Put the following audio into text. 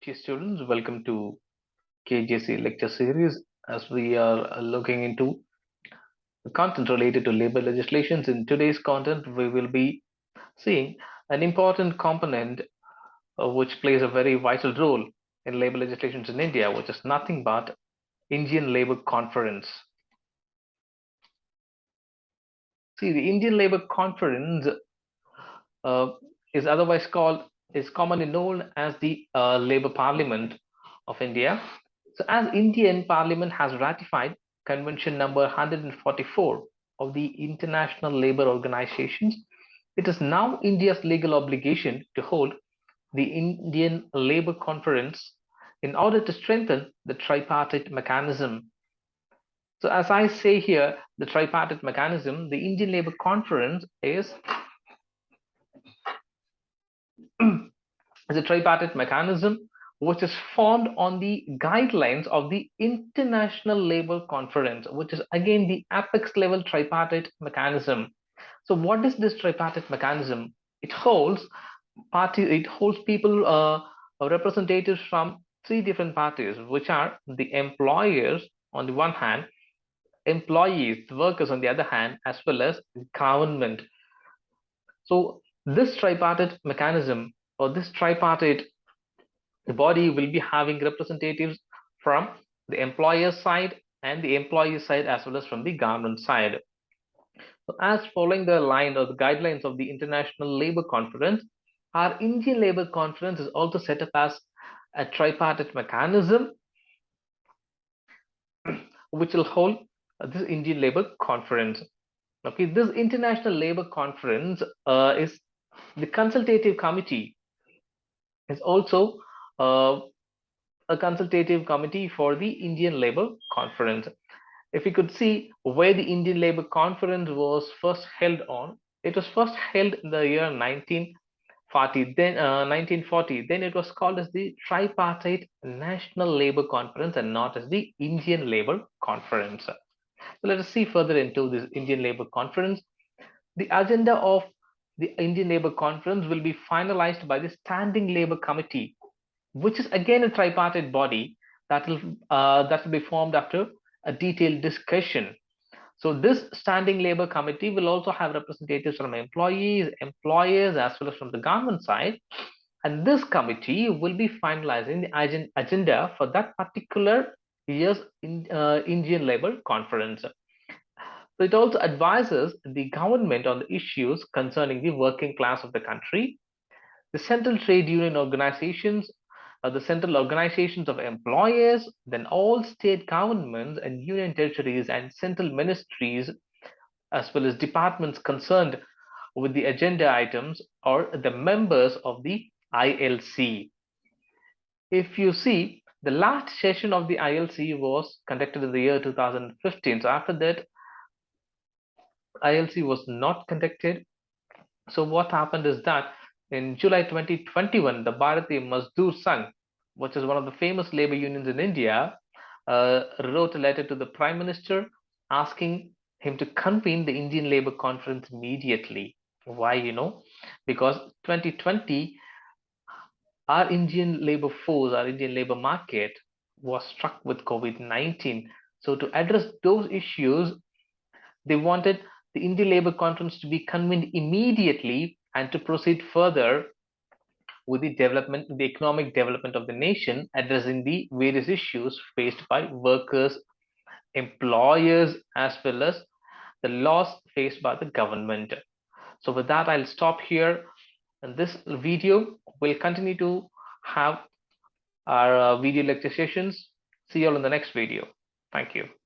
KG students, welcome to KGC lecture series as we are looking into the content related to labor legislations. In today's content, we will be seeing an important component which plays a very vital role in labor legislations in India, which is nothing but Indian Labour Conference. See, the Indian Labour Conference uh, is otherwise called, is commonly known as the Labour Parliament of India. So, as Indian Parliament has ratified Convention number 144 of the International Labour Organizations, it is now India's legal obligation to hold the Indian Labour Conference in order to strengthen the tripartite mechanism. So, as I say here, the tripartite mechanism, the Indian Labour Conference is a tripartite mechanism which is formed on the guidelines of the International Labour Conference, which is again the apex level tripartite mechanism. So, what is this tripartite mechanism? It holds people, representatives from three different parties, which are the employers on the one hand, employees, the workers on the other hand, as well as government. So, this tripartite mechanism or this tripartite body will be having representatives from the employer side and the employee side as well as from the government side. So as following the line or the guidelines of the International Labour Conference, our Indian Labour Conference is also set up as a tripartite mechanism which will hold this Indian Labour Conference. Okay, this International Labour Conference is the consultative committee is also a consultative committee for the Indian Labour Conference. If we could see where the Indian Labour Conference was first held on, it was first held in the year 1940. Then it was called as the Tripartite National Labour Conference and not as the Indian Labour Conference. So let us see further into this Indian Labour Conference. The agenda of the Indian Labour Conference will be finalized by the Standing Labour Committee, which is again a tripartite body that will be formed after a detailed discussion. So this Standing Labour Committee will also have representatives from employees, employers, as well as from the government side. And this committee will be finalizing the agenda for that particular year's Indian Labour Conference. So it also advises the government on the issues concerning the working class of the country, the central trade union organizations, the central organizations of employers, then all state governments and union territories and central ministries, as well as departments concerned with the agenda items or the members of the ILC. If you see, the last session of the ILC was conducted in the year 2015. So after that, ILC was not conducted. So what happened is that in July 2021, the Bharatiya Mazdoor Sangh, which is one of the famous labor unions in India, wrote a letter to the Prime Minister asking him to convene the Indian Labour Conference immediately. Why? Because 2020, our Indian labor force, our Indian labor market was struck with COVID-19. So to address those issues, they wanted the Indian Labour Conference to be convened immediately and to proceed further with the economic development of the nation, addressing the various issues faced by workers, employers, as well as the loss faced by the government. So with that, I'll stop here. In this video, we'll continue to have our video lecture sessions. See you all in the next video. Thank you.